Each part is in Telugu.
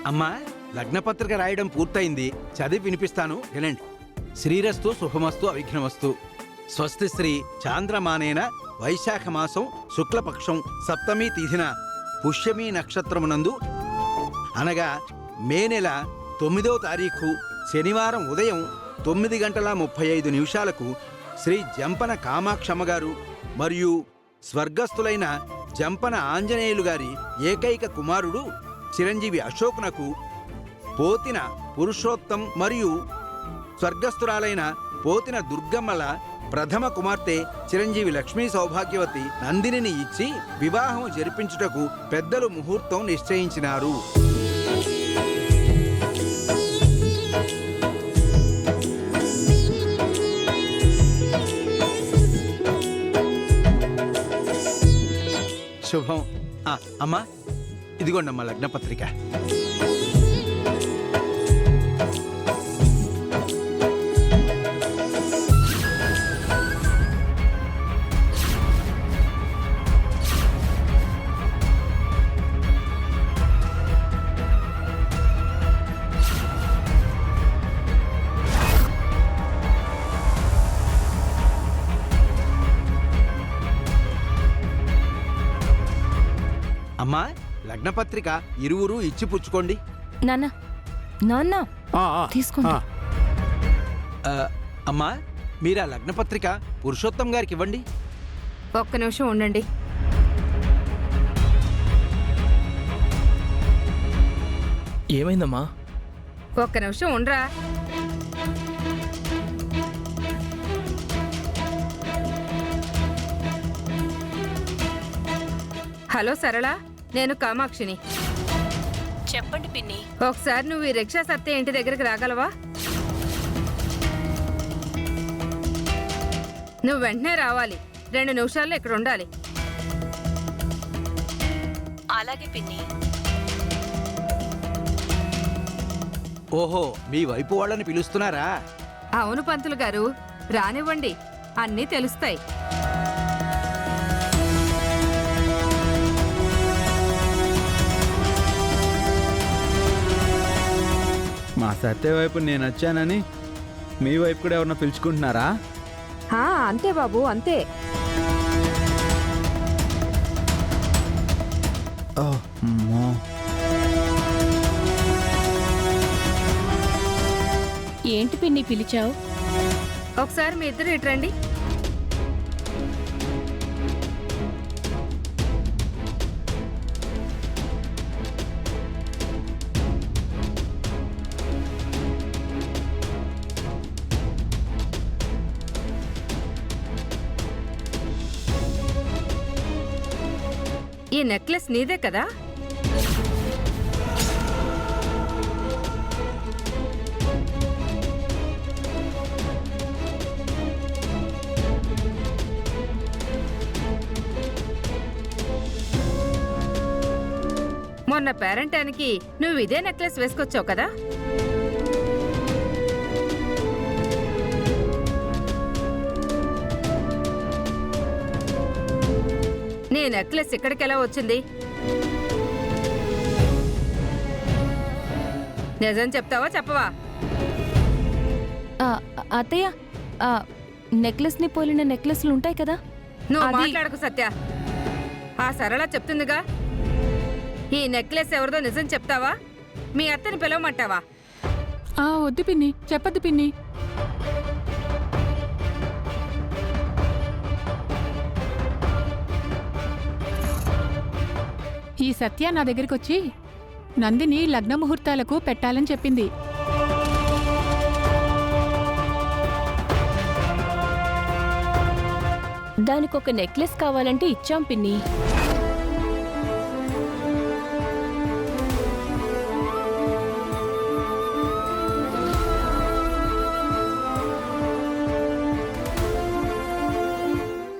అమ్మా, లగ్నపత్రిక రాయడం పూర్తయింది. చదివి వినిపిస్తాను, వినండి. శ్రీరస్తు శుభమస్తు అవిఘ్నమస్తు. స్వస్తి శ్రీ చాంద్రమానేన వైశాఖ మాసం శుక్లపక్షం సప్తమి తిథిన పుష్యమి నక్షత్రమునందు అనగా మే నెల 9వ తారీఖు శనివారం ఉదయం 9:35 శ్రీ జంపన కామాక్షమ్మ గారు మరియు స్వర్గస్థులైన జంపన ఆంజనేయులు గారి ఏకైక కుమారుడు చిరంజీవి అశోకునకు పోతిన పురుషోత్తం మరియు స్వర్గస్థురాలైన పోతిన దుర్గమ్మల ప్రథమ కుమార్తె చిరంజీవి లక్ష్మీ సౌభాగ్యవతి నందినిని ఇచ్చి వివాహం జరిపించుటకు పెద్దలు ముహూర్తం నిశ్చయించినారు. శుభం. అమ్మా, ఇదిగోండమ్మా లగ్నపత్రిక. అమ్మా, లగ్నపత్రిక ఇరువురు ఇచ్చి పుచ్చుకోండి. నాన్న నాన్న తీసుకోండి. అమ్మా, మీరు ఆ లగ్నపత్రిక పురుషోత్తం గారికి ఇవ్వండి. ఒక్క నిమిషం ఉండండి. ఏమైందమ్మా? ఒక్క నిమిషం ఉండరా. హలో సరళ, నేను కామాక్షిని. చెప్పండి పిన్ని. ఒకసారి నువ్వు ఈ రిక్షా సత్య ఇంటి దగ్గరికి రాగలవా? నువ్వు వెంటనే రావాలి. 2 నిమిషాల్లో ఇక్కడ ఉండాలి. అలాగే పిన్ని. ఓహో, మీ వైపు వాళ్ళని పిలుస్తున్నారా? అవును పంతులు గారు, రానివ్వండి, అన్నీ తెలుస్తాయి. మా సత్య వైపు నేను వచ్చానని మీ వైపు కూడా ఎవరన్నా పిలుచుకుంటున్నారా? అంతే బాబు, అంతే. ఏంటి పిన్ని పిలిచావు? ఒకసారి మీ ఇద్దరు ఇటు రండి. ఈ నెక్లెస్ నీదే కదా? మొన్న పేరెంటానికి నువ్వు ఇదే నెక్లెస్ వేసుకొచ్చావు కదా? నీ నెక్లెస్ ఇక్కడికి ఎలా వచ్చింది? నిజం చెప్తావా చెప్పవా? అత్తయ్య, నెక్లెస్ ని పోలిన నెక్లెస్లు ఉంటాయి కదా. నువ్వు మాట్లాడకు సత్య. ఆ సరళ చెప్తుందిగా. ఈ నెక్లెస్ ఎవరిదో నిజం చెప్తావా? మీ అత్తని పిలవమంటావా? వద్దు పిన్ని, చెప్పద్దు పిన్ని. ఈ సత్య నా దగ్గరికి వచ్చి నందిని లగ్న ముహూర్తాలకు పెట్టాలని చెప్పింది. దానికొక నెక్లెస్ కావాలంటే ఇచ్చాం పిన్ని.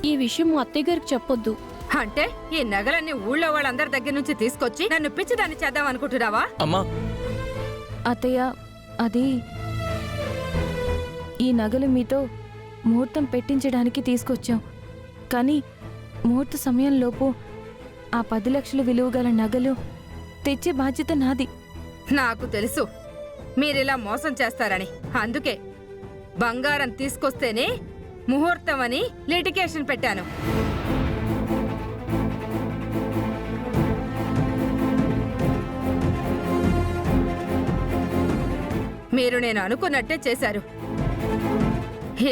ఈ విషయం మా అత్తయ్య గారికి చెప్పొద్దు. అంటే ఈ నగలన్నీ ఊళ్ళో వాళ్ళందరి దగ్గర నుంచి తీసుకొచ్చి నన్ను పిచ్చిదాన్ని చేద్దాం అనుకుంటున్నావా? అమ్మా, అత్తయ్య, అది ఈ నగలు మీతో ముహూర్తం పెట్టించడానికి తీసుకొచ్చాం. కానీ ముహూర్త సమయంలోపు ఆ 10 లక్షలు విలువ గల నగలు తెచ్చే బాధ్యత నాది. నాకు తెలుసు మీరిలా మోసం చేస్తారని. అందుకే బంగారం తీసుకొస్తేనే ముహూర్తం అని లిటికేషన్ పెట్టాను. మీరు నేను అనుకున్నట్టే చేశారు.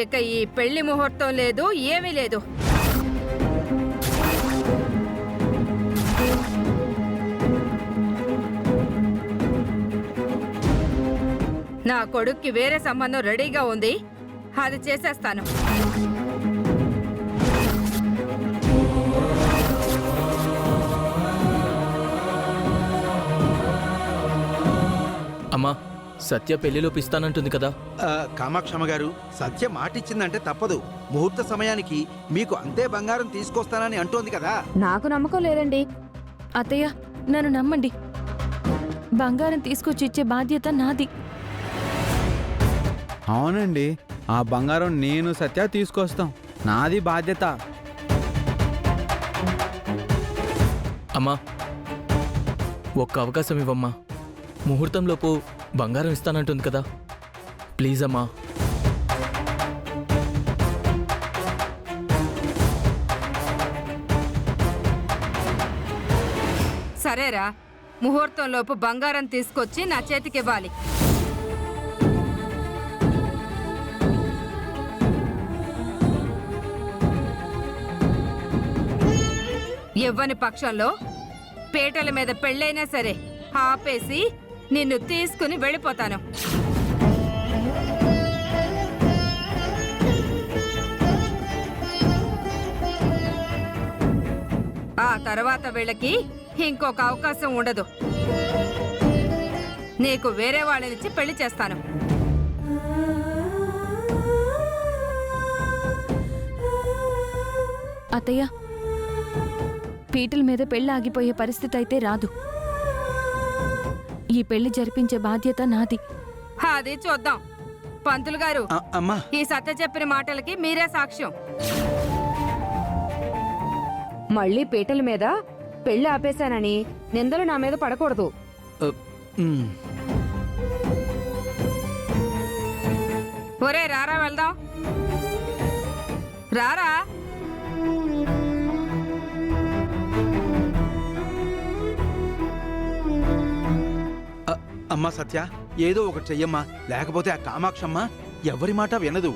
ఇక ఈ పెళ్లి ముహూర్తం లేదు, ఏమీ లేదు. నా కొడుక్కి వేరే సంబంధం రెడీగా ఉంది, అది చేసేస్తాను. అమ్మా, సత్య పెళ్లిలోపు ఇస్తానంటుంది కదా. కామాక్షమ్మ గారు, సత్య మాటిచ్చిందంటే తప్పదు. ముహూర్త సమయానికి మీకు అంతే బంగారం తీసుకొస్తానని అంటోంది కదా. నాకు నమ్మకం లేదండి. అత్తయ్య, నన్ను నమ్మండి. బంగారం తీసుకొచ్చి ఇచ్చే బాధ్యత నాది. అవునండి, ఆ బంగారం నేను సత్య తీసుకొస్తాం. నాది బాధ్యత. అమ్మా, ఒక్క అవకాశం ఇవ్వమ్మా. ముహూర్తంలోపు బంగారం ఇస్తానంటుంది కదా. ప్లీజ్ అమ్మా. సరేరా, ముహూర్తంలోపు బంగారం తీసుకొచ్చి నా చేతికివ్వాలి. ఇవ్వని పక్షంలో పీటల మీద పెళ్ళైనా సరే ఆపేసి నిన్ను తీసుకుని వెళ్ళిపోతాను. ఆ తర్వాత వీళ్ళకి ఇంకొక అవకాశం ఉండదు. నీకు వేరే వాళ్ళనిచ్చి పెళ్లి చేస్తాను. అత్తయ్య, పీటల మీద పెళ్లి ఆగిపోయే పరిస్థితి అయితే రాదు. ఈ పెళ్లి జరిపించే బాధ్యత నాది. అది చూద్దాం. పంతులు గారు, అమ్మా, ఈ సత్య చెప్పిన మాటలకి మీరే సాక్ష్యం. మళ్ళీ పీటల మీద పెళ్లి ఆపేశానని నిందలు నా మీద పడకూడదు. ఉమ్. ఒరే రారా, వెళ్దాం. రారా. అమ్మా సత్య, ఏదో ఒకటి చెయ్యమ్మా, లేకపోతే ఆ కామాక్షమ్మ ఎవరి మాట వినదు.